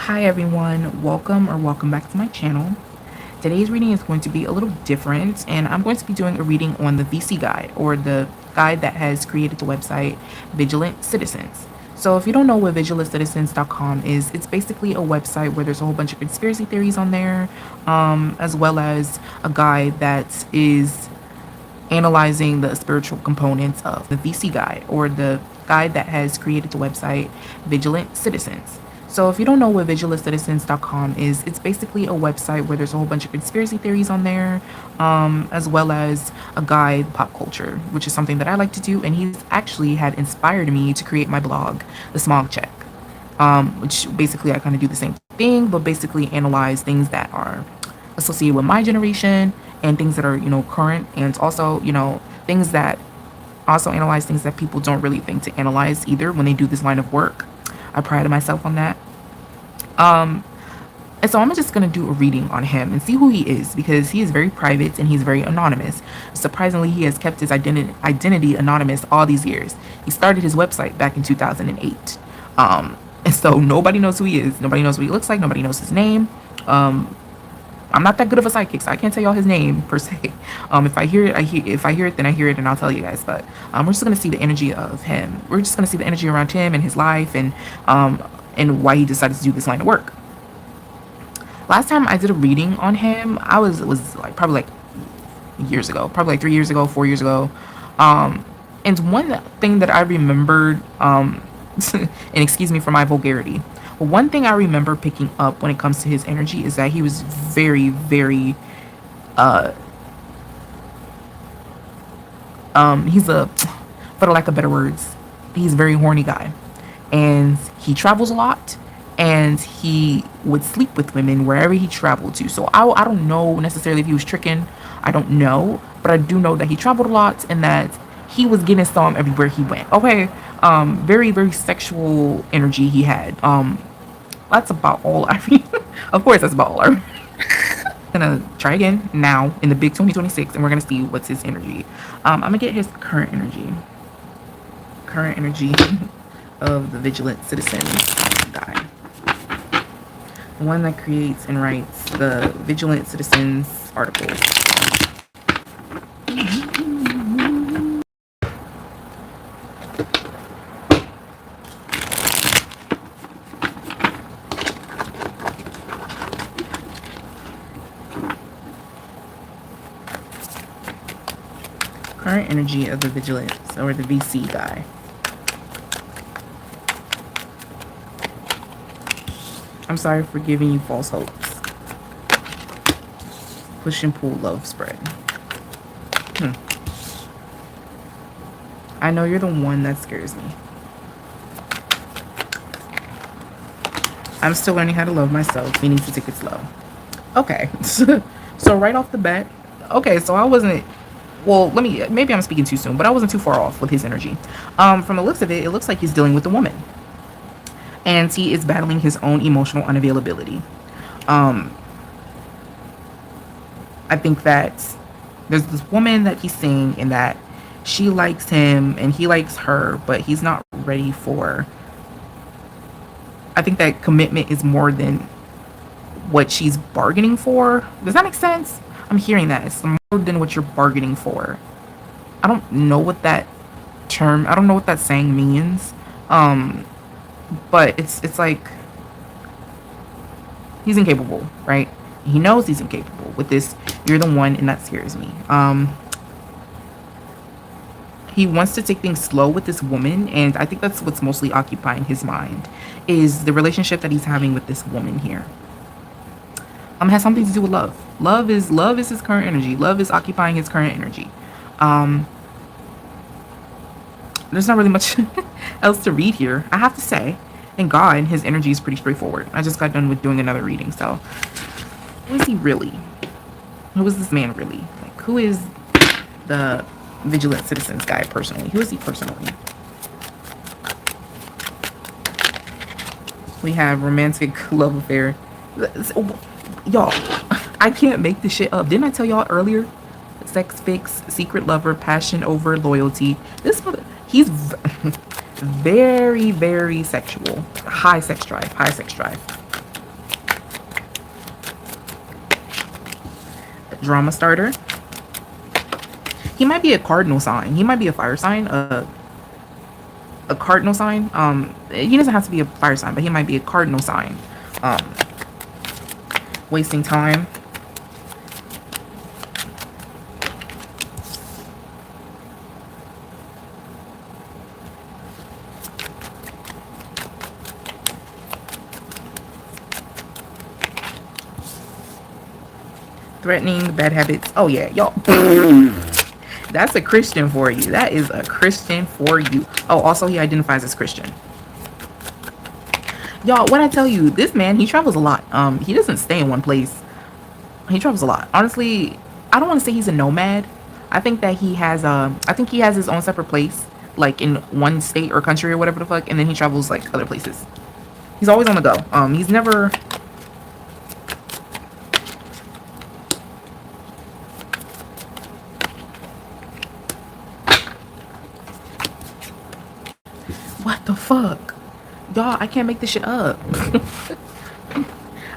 Hi everyone, welcome back to my channel. Today's reading is going to be a little different, and I'm going to be doing a reading on the VC guide, or the guide that has created the website Vigilant Citizens. So if you don't know what vigilantcitizens.com is, it's basically a website where there's a whole bunch of conspiracy theories on there, as well as a guide that is analyzing the spiritual components of the VC guide, or the guide that has created the website Vigilant Citizens. So if you don't know what vigilantcitizens.com is, it's basically a website where there's a whole bunch of conspiracy theories on there, as well as a guide pop culture, which is something that I like to do. And he's actually had inspired me to create my blog, The Smog Check, which basically I kind of do the same thing, but basically analyze things that are associated with my generation and things that are, current, and also, things that also analyze things that people don't really think to analyze either when they do this line of work. I pride myself on that. And so I'm just going to do a reading on him and see who he is, because he is very private and he's very anonymous. Surprisingly, he has kept his identity anonymous all these years. He started his website back in 2008. And so nobody knows who he is. Nobody knows what he looks like. Nobody knows his name. I'm not that good of a psychic, so I can't tell y'all his name per se. If I hear it, if I hear it, then I hear it, and I'll tell you guys. But we're just gonna see the energy of him. We're just gonna see the energy around him and his life, and why he decided to do this line of work. Last time I did a reading on him, it was like probably like years ago, probably like 3 years ago, 4 years ago. And one thing that I remembered, and excuse me for my vulgarity, but one thing I remember picking up when it comes to his energy is that he was very, very, he's a, for lack of better words, he's a very horny guy. And he travels a lot, and he would sleep with women wherever he traveled to. So I don't know necessarily if he was tricking. I don't know. But I do know that he traveled a lot and that he was getting some everywhere he went. Okay. Very, very sexual energy he had. That's about all I read. Of course, that's about all I read. I'm gonna try again now in the big 2026, and we're gonna see what's his energy. I'm gonna get his current energy. Current energy of the Vigilant Citizens guy. The one that creates and writes the Vigilant Citizens articles. Current energy of the Vigilance, or the VC guy. I'm sorry for giving you false hopes. Push and pull love spread. I know you're the one that scares me. I'm still learning how to love myself, meaning to take it slow. Okay. So right off the bat, okay, so I wasn't, well, maybe I'm speaking too soon, but I wasn't too far off with his energy. From the looks of it, it looks like he's dealing with a woman. And he is battling his own emotional unavailability. I think that there's this woman that he's seeing, and that she likes him and he likes her, but he's not ready for. I think that commitment is more than what she's bargaining for. Does that make sense? I'm hearing that it's more than what you're bargaining for. I don't know what that saying means. But it's like he's incapable, right? He knows he's incapable with this. You're the one, and that scares me. He wants to take things slow with this woman, and I think that's what's mostly occupying his mind, is the relationship that he's having with this woman here. Has something to do with love. Love is his current energy. Love is occupying his current energy. There's not really much else to read here, I have to say. Thank God, his energy is pretty straightforward. I just got done with doing another reading, so who is he really? Who is this man really? Like, who is the Vigilant Citizens guy personally? Who is he personally? We have romantic love affair. Y'all, I can't make this shit up. Didn't I tell y'all earlier? Sex fix, secret lover, passion over loyalty. He's very, very sexual. High sex drive. drama starter. He might be a cardinal sign. He might be a fire sign, a cardinal sign. He doesn't have to be a fire sign, but he might be a cardinal sign. Wasting time. Threatening, bad habits. Oh yeah, y'all. That's a Christian for you. That is a Christian for you. Oh, also he identifies as Christian. Y'all, when I tell you, this man, he travels a lot. He doesn't stay in one place. He travels a lot. Honestly, I don't want to say he's a nomad. I think that he has his own separate place, like in one state or country or whatever the fuck, and then he travels like other places. He's always on the go. He's never. What the fuck? Y'all, I can't make this shit up.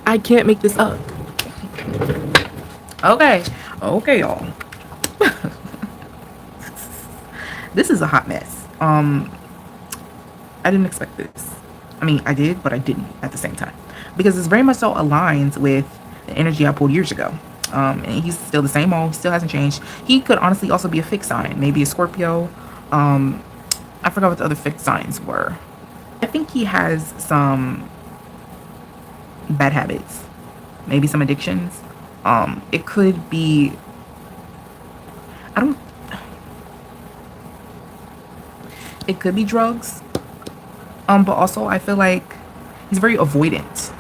I can't make this up. Okay. Okay, y'all. This is a hot mess. I didn't expect this. I mean, I did, but I didn't at the same time. Because it's very much so aligned with the energy I pulled years ago. And he's still the same old, still hasn't changed. He could honestly also be a fixed sign. Maybe a Scorpio. I forgot what the other fixed signs were. I think he has some bad habits. Maybe some addictions. It could be... It could be drugs. But also I feel like he's very avoidant.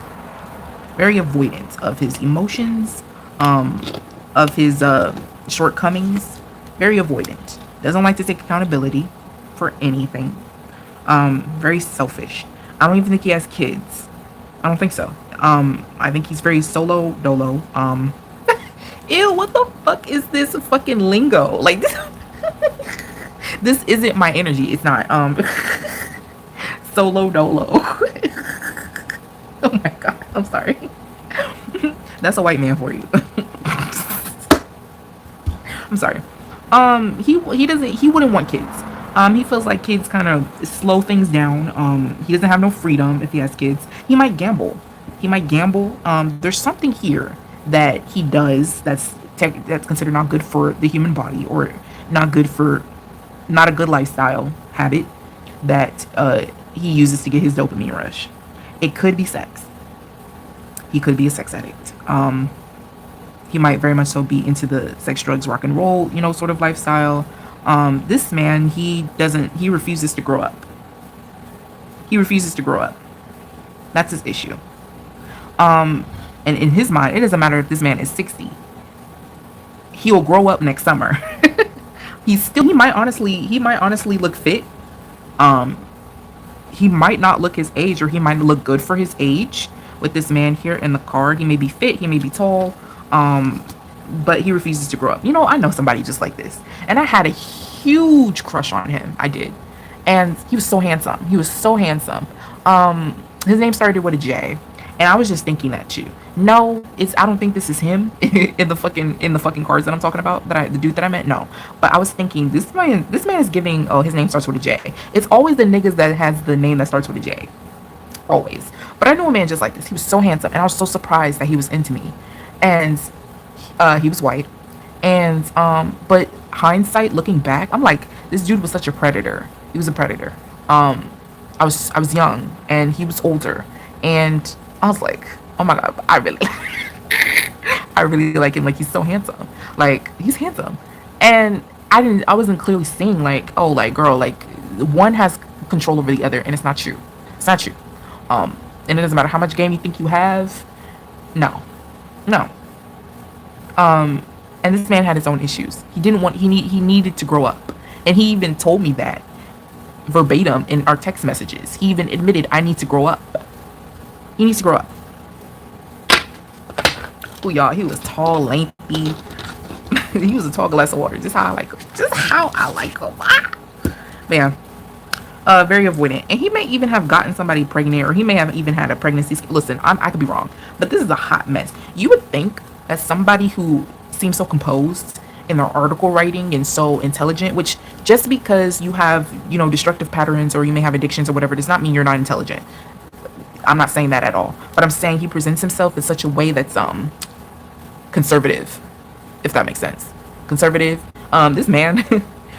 Very avoidant of his emotions, of his shortcomings. Very avoidant. Doesn't like to take accountability for anything. Very selfish. I don't even think he has kids. I don't think so. I think he's very solo dolo. Ew, what the fuck is this fucking lingo? Like this this isn't my energy. It's not. Solo dolo. Oh my god, I'm sorry. That's a white man for you. I'm sorry. He wouldn't want kids. He feels like kids kind of slow things down. He doesn't have no freedom if he has kids. He might gamble. There's something here that he does that's considered not good for the human body, or not a good lifestyle habit that he uses to get his dopamine rush. It could be sex. He could be a sex addict. He might very much so be into the sex, drugs, rock and roll, sort of lifestyle. This man, he refuses to grow up. That's his issue. And in his mind, it doesn't matter if this man is 60. He'll grow up next summer. He might honestly look fit. He might not look his age, or he might look good for his age. With this man here in the card, he may be fit, he may be tall, but he refuses to grow up. I know somebody just like this, and I had a huge crush on him. I did, and he was so handsome. His name started with a J, and I was just thinking that too. No, I don't think this is him in the fucking cards that I'm talking about. The dude that I met. No, but I was thinking this man is giving. Oh, his name starts with a J. It's always the niggas that has the name that starts with a J. Always. But I knew a man just like this. He was so handsome, and I was so surprised that he was into me. And he was white. And but hindsight, looking back, I'm like, this dude was such a predator. He was a predator. I was young, and he was older, and I was like, oh my god, I really like him. Like, he's so handsome. Like, he's handsome. And I wasn't clearly seeing like, oh, like, girl, like, one has control over the other, and it's not true. And it doesn't matter how much game you think you have. No. And this man had his own issues. He needed to grow up. And he even told me that verbatim in our text messages. He even admitted, I need to grow up. He needs to grow up. Oh, y'all, he was tall, lengthy. He was a tall glass of water. Just how I like him. Man. Very avoidant. And he may even have gotten somebody pregnant, or he may have even had a pregnancy. Listen, I could be wrong, but this is a hot mess. You would think that somebody who seem so composed in their article writing and so intelligent, which just because you have, destructive patterns or you may have addictions or whatever does not mean you're not intelligent. I'm not saying that at all. But I'm saying he presents himself in such a way that's conservative, if that makes sense. Conservative. This man,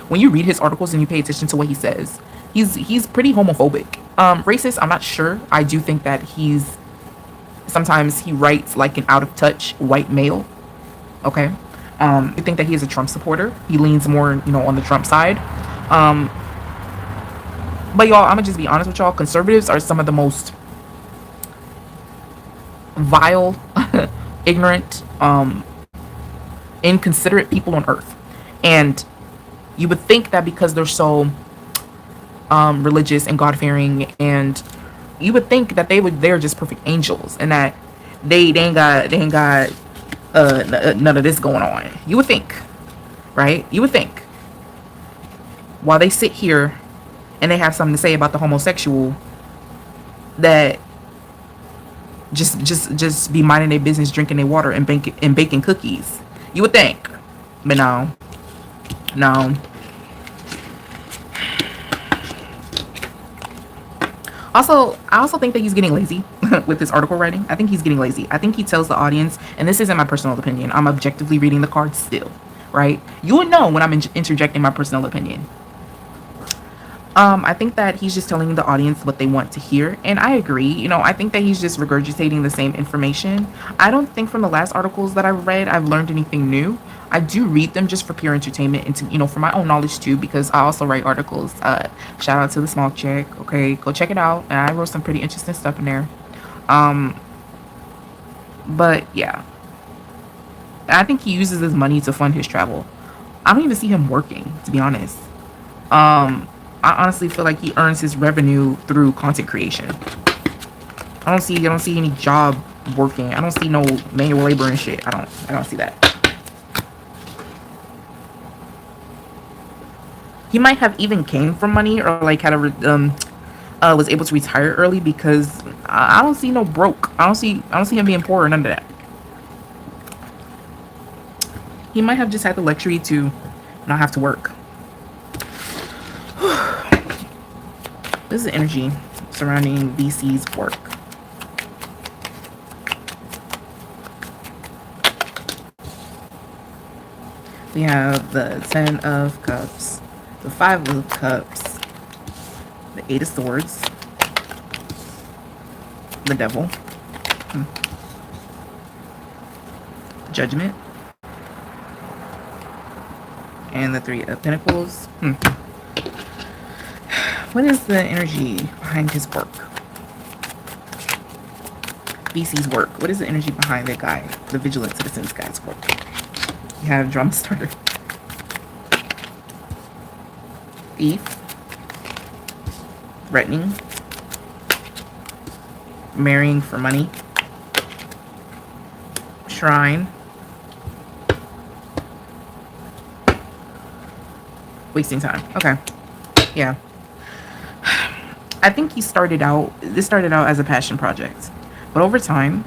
when you read his articles and you pay attention to what he says, he's pretty homophobic. Racist, I'm not sure. I do think that sometimes he writes like an out of touch white male. Okay. I think that he is a Trump supporter. He leans more, on the Trump side. But y'all, I'm gonna just be honest with y'all. Conservatives are some of the most vile, ignorant, inconsiderate people on earth. And you would think that because they're so religious and God-fearing, and you would think that they're just perfect angels, and that they ain't got none of this going on. You would think, right? You would think, while they sit here and they have something to say about the homosexual, that just be minding their business, drinking their water, and baking cookies. You would think, but no. Also, I also think that he's getting lazy with his article writing. I think he's getting lazy. I think he tells the audience, and this isn't my personal opinion, I'm objectively reading the cards still, right? You would know when I'm interjecting my personal opinion. I think that he's just telling the audience what they want to hear, and I agree. I think that he's just regurgitating the same information. I don't think from the last articles that I've read, I've learned anything new. I do read them just for pure entertainment and to, for my own knowledge too, because I also write articles. Shout out to the small chick. Okay, go check it out. And I wrote some pretty interesting stuff in there. But yeah, I think he uses his money to fund his travel. I don't even see him working, to be honest. I honestly feel like he earns his revenue through content creation. I don't see any job working. I don't see no manual labor and shit. I don't see that. He might have even came from money, or like had was able to retire early, because I don't see no broke. I don't see him being poor or none of that. He might have just had the luxury to not have to work. This is the energy surrounding VC's work. We have the 10 of Cups, the 5 of Cups, the 8 of Swords, the Devil, Judgment, and the 3 of Pentacles. What is the energy behind his work? VC's work. What is the energy behind the guy, the Vigilant Citizens guy's work? You have Drama Starter, Thief, Threatening, Marrying for Money, Shrine, Wasting Time. Okay. Yeah. I think this started out as a passion project, but over time,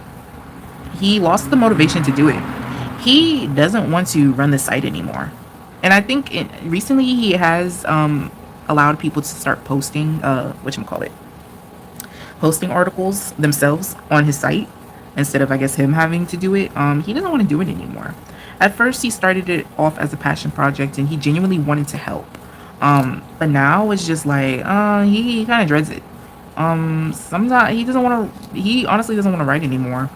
he lost the motivation to do it. He doesn't want to run the site anymore. And I think recently he has allowed people to start posting, posting articles themselves on his site, instead of, I guess, him having to do it. He doesn't want to do it anymore. At first, he started it off as a passion project, and he genuinely wanted to help. But now it's just like, he kind of dreads it. Sometimes he honestly doesn't want to write anymore.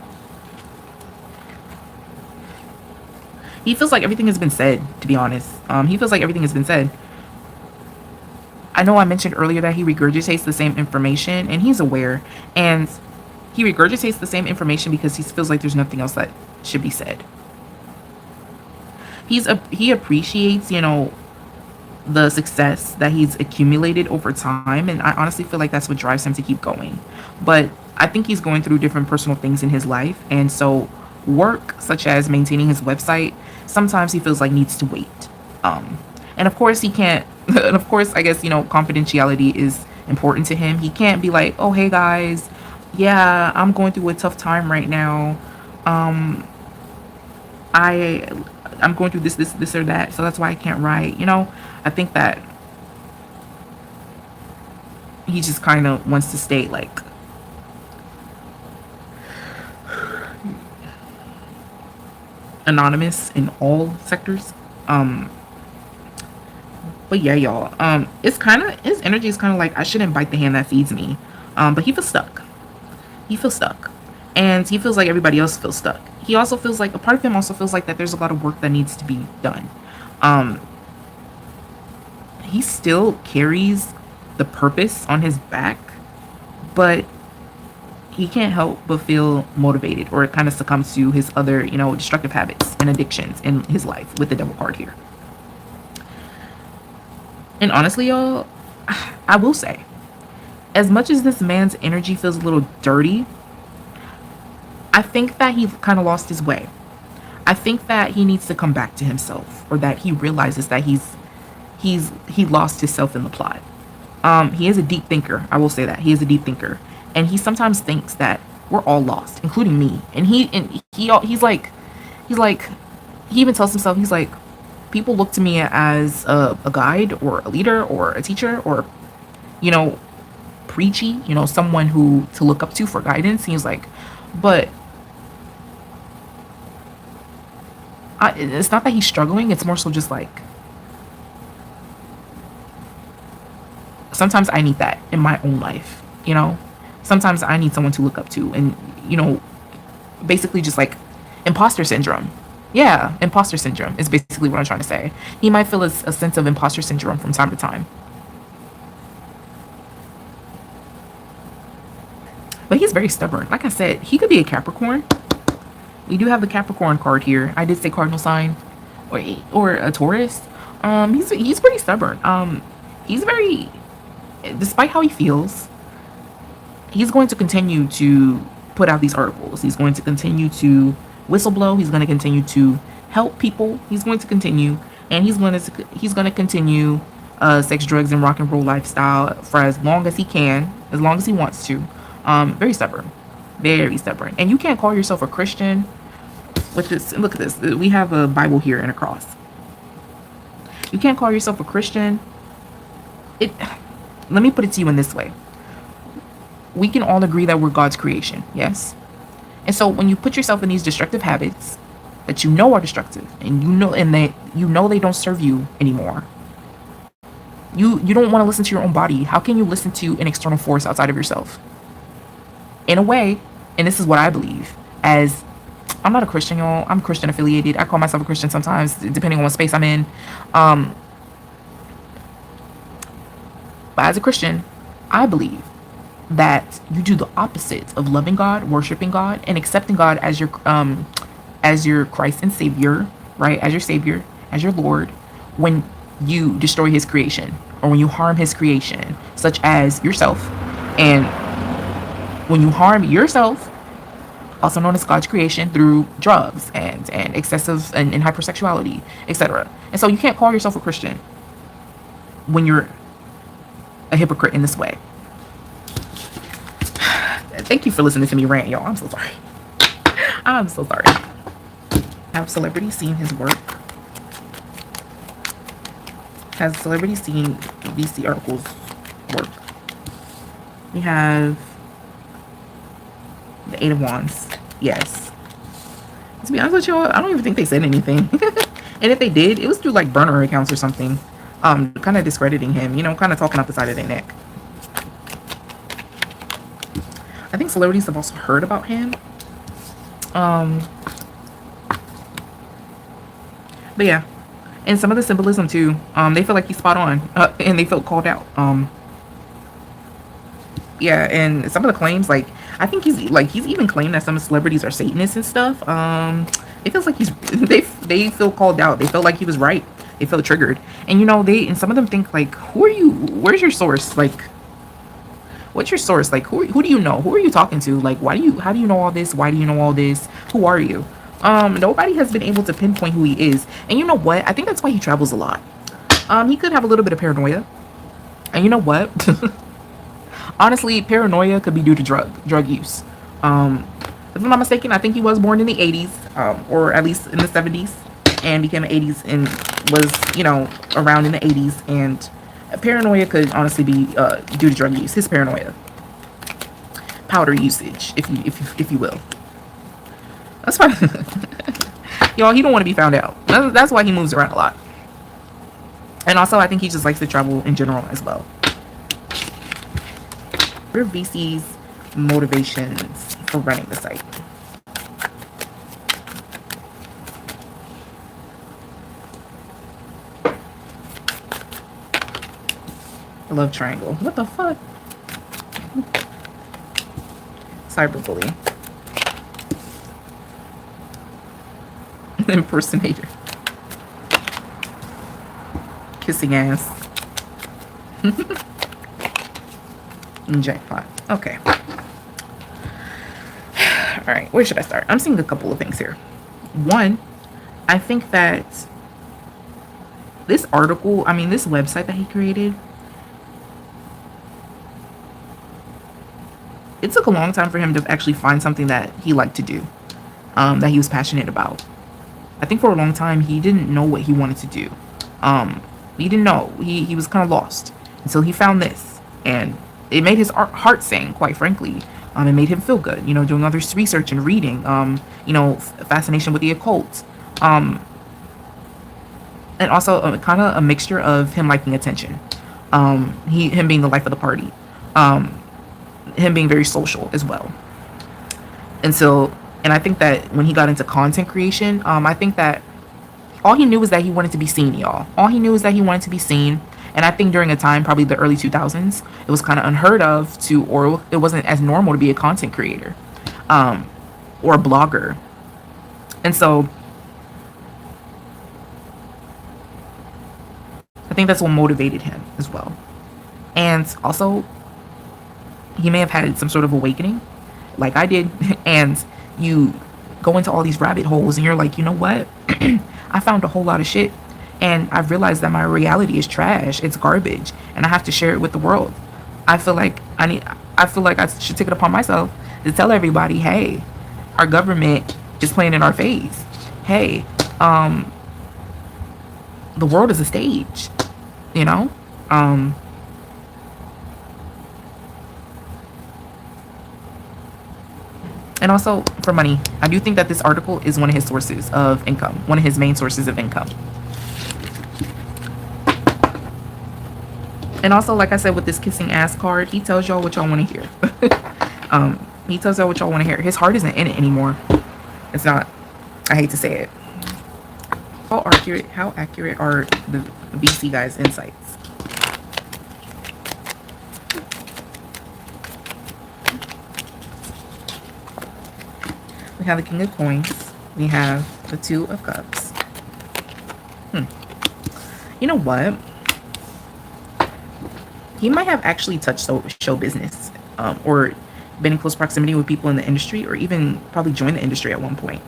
He feels like everything has been said, to be honest. He feels like everything has been said. I know I mentioned earlier that he regurgitates the same information, and he's aware. And he regurgitates the same information because he feels like there's nothing else that should be said. He appreciates, the success that he's accumulated over time, and I honestly feel like that's what drives him to keep going. But I think he's going through different personal things in his life, and so work such as maintaining his website sometimes he feels like needs to wait. And of course he can't and of course, I guess, confidentiality is important to him. He can't be like, oh, hey guys, yeah, I'm going through a tough time right now. I'm going through this or that, so that's why I can't write. I think that he just kind of wants to stay like anonymous in all sectors. But yeah, y'all. It's kind of his energy is kind of like I shouldn't bite the hand that feeds me. But he feels stuck. He feels stuck, and he feels like everybody else feels stuck. He also feels like a part of him also feels like that there's a lot of work that needs to be done. Um, he still carries the purpose on his back, but he can't help but feel motivated, or it kind of succumbs to his other, destructive habits and addictions in his life with the devil card here. And honestly, y'all, I will say, as much as this man's energy feels a little dirty, I think that he kind of lost his way. I think that he needs to come back to himself, or that he realizes that he lost himself in the plot. He is a deep thinker. I will say that he is a deep thinker, and he sometimes thinks that we're all lost, including me. And he's like he even tells himself, he's like, people look to me as a guide or a leader or a teacher or you know preachy, someone who to look up to for guidance. He's like, but it's not that he's struggling. It's more so just like sometimes I need that in my own life. Sometimes I need someone to look up to, and basically just like imposter syndrome. Yeah, imposter syndrome is basically what I'm trying to say. He might feel a sense of imposter syndrome from time to time. But he's very stubborn. Like I said, he could be a Capricorn. We do have the Capricorn card here. I did say cardinal sign, or a Taurus. He's pretty stubborn. He's very, despite how he feels, he's going to continue to put out these articles. He's going to continue to whistleblow. He's going to continue to help people. He's going to continue, and he's going to continue sex, drugs, and rock and roll lifestyle for as long as he can, as long as he wants to. Very stubborn, very stubborn. And you can't call yourself a Christian with this. Look at this. We have a Bible here and a cross. You can't call yourself a Christian. Let me put it to you in this way. We can all agree that we're God's creation, yes? And so when you put yourself in these destructive habits that are destructive, and they don't serve you anymore, you don't want to listen to your own body. How can you listen to an external force outside of yourself? In a way, and this is what I believe, as I'm not a Christian, y'all. I'm Christian affiliated. I call myself a Christian sometimes, depending on what space I'm in. But as a Christian, I believe that you do the opposite of loving God, worshiping God, and accepting God as your Christ and Savior, right? As your Savior, as your Lord, when you destroy His creation, or when you harm His creation, such as yourself. And when you harm yourself, also known as God's creation, through drugs and excessive and hypersexuality, etc. And so you can't call yourself a Christian when you're a hypocrite in this way. Thank you for listening to me rant, y'all. I'm so sorry. I'm so sorry. Have celebrities seen his work? Has celebrities seen VC articles work? We have the Eight of Wands. Yes. To be honest with y'all, I don't even think they said anything. And if they did, it was through like burner accounts or something. Kind of discrediting him, kind of talking out the side of their neck. I think celebrities have also heard about him. But yeah. And some of the symbolism too. They feel like he's spot on. And they felt called out. Yeah, and some of the claims, like, I think he's even claimed that some celebrities are Satanists and stuff. It feels like they feel called out. They felt like he was right. They felt triggered. And and some of them think like, who are you? Where's your source? Like, what's your source? Like, who do you know? Who are you talking to? Like, how do you know all this? Why do you know all this? Who are you? Nobody has been able to pinpoint who he is. And you know what? I think that's why he travels a lot. He could have a little bit of paranoia. And you know what? Honestly, paranoia could be due to drug use. If I'm not mistaken, I think he was born in the 80s, or at least in the 70s. and became an 80s and was, you know, around in the 80s. And paranoia could honestly be due to drug use. His paranoia, powder usage, if you will. That's why, y'all, he don't want to be found out. That's why he moves around a lot. And also, I think he just likes to travel in general as well. What are VC's motivations for running the site? Love triangle. What the fuck? Cyberbully. Impersonator. Kissing ass. Jackpot. Okay. Alright, where should I start? I'm seeing a couple of things here. One, I think that this article, I mean, this website that he created, it took a long time for him to actually find something that he liked to do, that he was passionate about. I think for a long time, he didn't know what he wanted to do. He didn't know. He was kind of lost until he found this. And it made his heart sing, quite frankly. It made him feel good, you know, doing other research and reading, you know, fascination with the occult. And also kind of a mixture of him liking attention. Him being the life of the party. Him being very social as well. And I think that when he got into content creation, I think that all he knew was that he wanted to be seen, y'all. All he knew is that he wanted to be seen. And I think during a time, probably the early 2000s, it was kind of unheard of or it wasn't as normal to be a content creator, or a blogger. And so I think that's what motivated him as well. And also, he may have had some sort of awakening, like I did, and you go into all these rabbit holes and you're like, you know what? I found a whole lot of shit, and I've realized that my reality is trash. It's garbage, and I have to share it with the world. I feel like I should take it upon myself to tell everybody, hey, our government is playing in our face. Hey, the world is a stage, you know? And also for money. I do think that this article is one of his sources of income, one of his main sources of income. And also, like I said, with this kissing ass card, he tells y'all what y'all want to hear. He tells y'all what y'all want to hear. His heart isn't in it anymore. It's not. I hate to say it. How accurate are the VC guy's insights? We have the King of Coins. We have the Two of Cups. You know what? He might have actually touched show business, or been in close proximity with people in the industry, or even probably joined the industry at one point,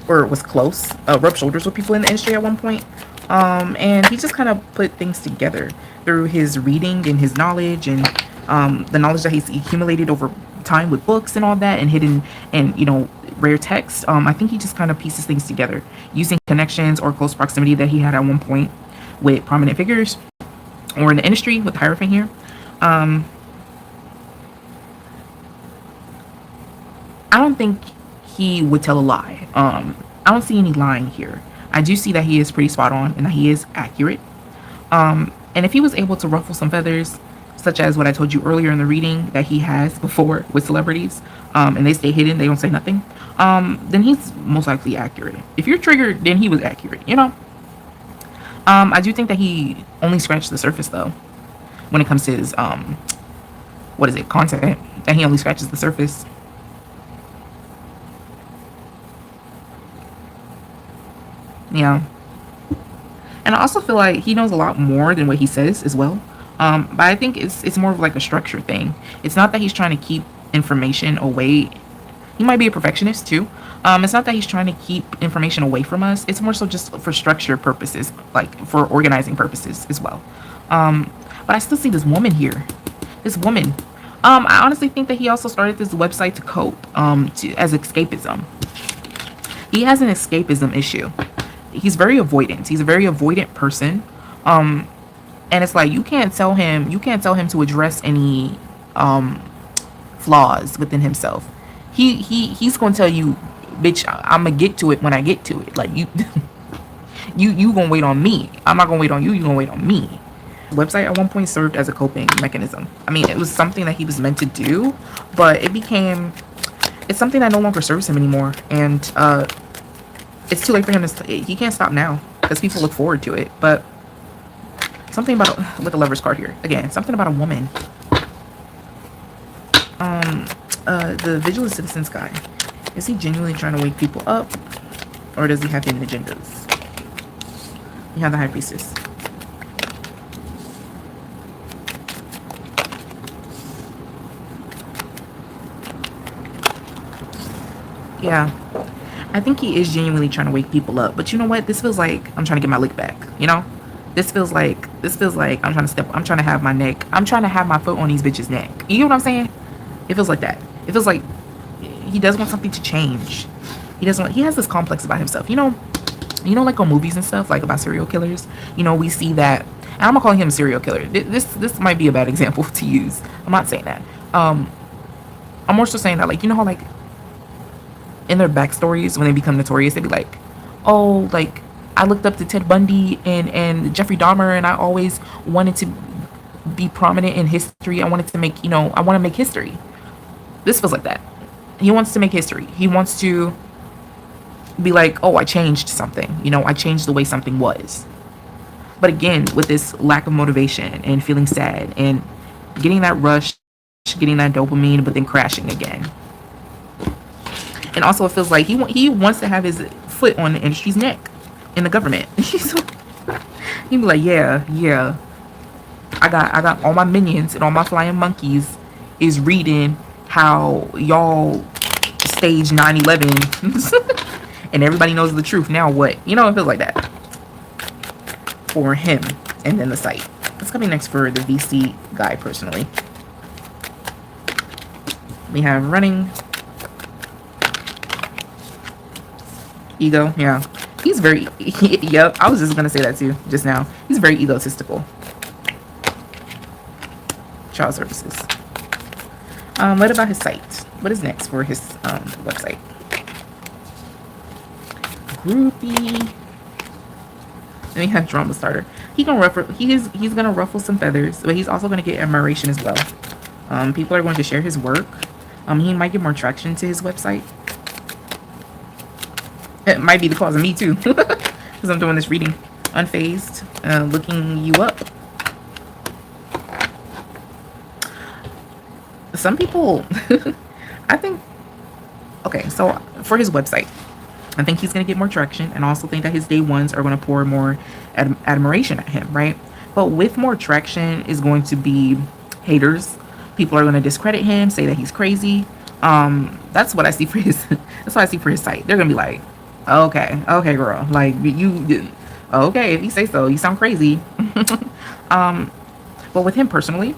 or was close, rubbed shoulders with people in the industry at one point. And he just kind of put things together through his reading and his knowledge, and the knowledge that he's accumulated over time with books and all that, and hidden and, you know, rare text. I think he just kind of pieces things together using connections or close proximity that he had at one point with prominent figures or in the industry with the Hierophant here. I don't think he would tell a lie. I don't see any lying here. I do see that he is pretty spot on and that he is accurate. And if he was able to ruffle some feathers, such as what I told you earlier in the reading that he has before with celebrities, and they stay hidden, they don't say nothing, then he's most likely accurate. If you're triggered, then he was accurate, you know? I do think that he only scratched the surface, though, when it comes to his, content, that he only scratches the surface. Yeah. And I also feel like he knows a lot more than what he says as well. But I think it's more of like a structure thing. It's not that he's trying to keep information away. He might be a perfectionist too. It's not that he's trying to keep information away from us. It's more so just for structure purposes, like for organizing purposes as well. But I still see this woman here. This woman. I honestly think that he also started this website to cope, as escapism. He has an escapism issue. he's very avoidant. He's a very avoidant person. Um, and it's like you can't tell him to address any flaws within himself. He's gonna tell you, bitch, I'm gonna get to it when I get to it. Like you, you gonna wait on me. I'm not gonna wait on you. You gonna wait on me. Website at one point served as a coping mechanism. I mean, it was something that he was meant to do, but it's something that no longer serves him anymore. And it's too late for him to. He can't stop now because people look forward to it. But something about with the Lover's card here again. Something about a woman. The Vigilant Citizens guy. Is he genuinely trying to wake people up, or does he have hidden agendas? You have the High Priestess. Yeah, I think he is genuinely trying to wake people up. But you know what? This feels like I'm trying to get my lick back. You know, this feels like I'm trying to step. I'm trying to have my neck. I'm trying to have my foot on these bitches' neck. You know what I'm saying? It feels like that. It feels like he does want something to change. He doesn't. He has this complex about himself. You know, like on movies and stuff, like about serial killers. You know, we see that. And I'm not calling him a serial killer. This might be a bad example to use. I'm not saying that. I'm more so saying that, like, you know how, like, in their backstories, when they become notorious, they'd be like, oh, like, I looked up to Ted Bundy and Jeffrey Dahmer, and I always wanted to be prominent in history. I wanted to make, I want to make history. This feels like that. He wants to make history. He wants to be like, oh, I changed something. I changed the way something was. But again, with this lack of motivation and feeling sad and getting that rush, getting that dopamine, but then crashing again. And also, it feels like he wants to have his foot on the industry's neck in the government. He'd be like, yeah. I got all my minions and all my flying monkeys is reading how y'all staged 9/11, and everybody knows the truth. Now what? It feels like that for him. And then the site. What's coming next for the VC guy personally? We have running. Ego, yeah. He's very, yep, I was just going to say that too, just now. He's very egotistical. Child services. What about his site? What is next for his website? Groupie. Then we have drama starter. He's gonna ruffle some feathers, but he's also gonna get admiration as well. People are going to share his work. He might get more traction to his website. It might be the cause of me too, because I'm doing this reading. Unfazed, looking you up. Some people, I think, okay, so for his website, I think he's going to get more traction, and I also think that his day ones are going to pour more admiration at him, right? But with more traction is going to be haters. People are going to discredit him, say that he's crazy. That's what I see for his, that's what I see for his site. They're going to be like, okay, girl, like you, okay, if you say so, you sound crazy. But with him personally,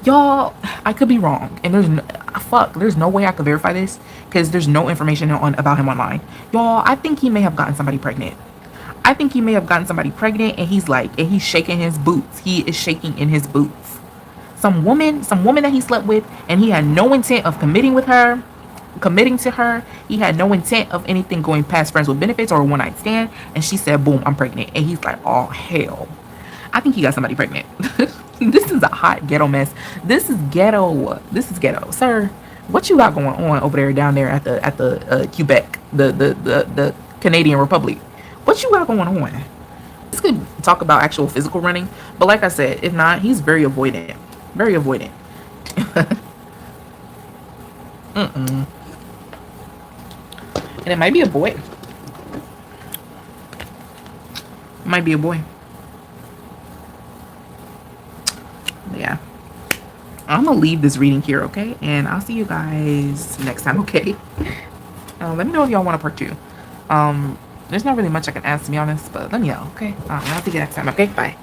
y'all, I could be wrong, and there's no way I could verify this because there's no information about him online. Y'all, I think he may have gotten somebody pregnant. And he's shaking his boots. He is shaking in his boots. Some woman that he slept with, and he had no intent of committing to her. He had no intent of anything going past friends with benefits or a one-night stand, and she said, boom, I'm pregnant. And he's like, oh hell, I think he got somebody pregnant. This is a hot ghetto mess. This is ghetto, sir. What you got going on over there, down there at the Quebec, the Canadian Republic? What you got going on? This could talk about actual physical running, but like I said, if not, he's very avoidant. And it might be a boy. Yeah. I'm gonna leave this reading here, okay? And I'll see you guys next time, okay? Let me know if y'all want a part 2. There's not really much I can ask, to be honest, but let me know, okay? I'll see you next time, okay? Bye.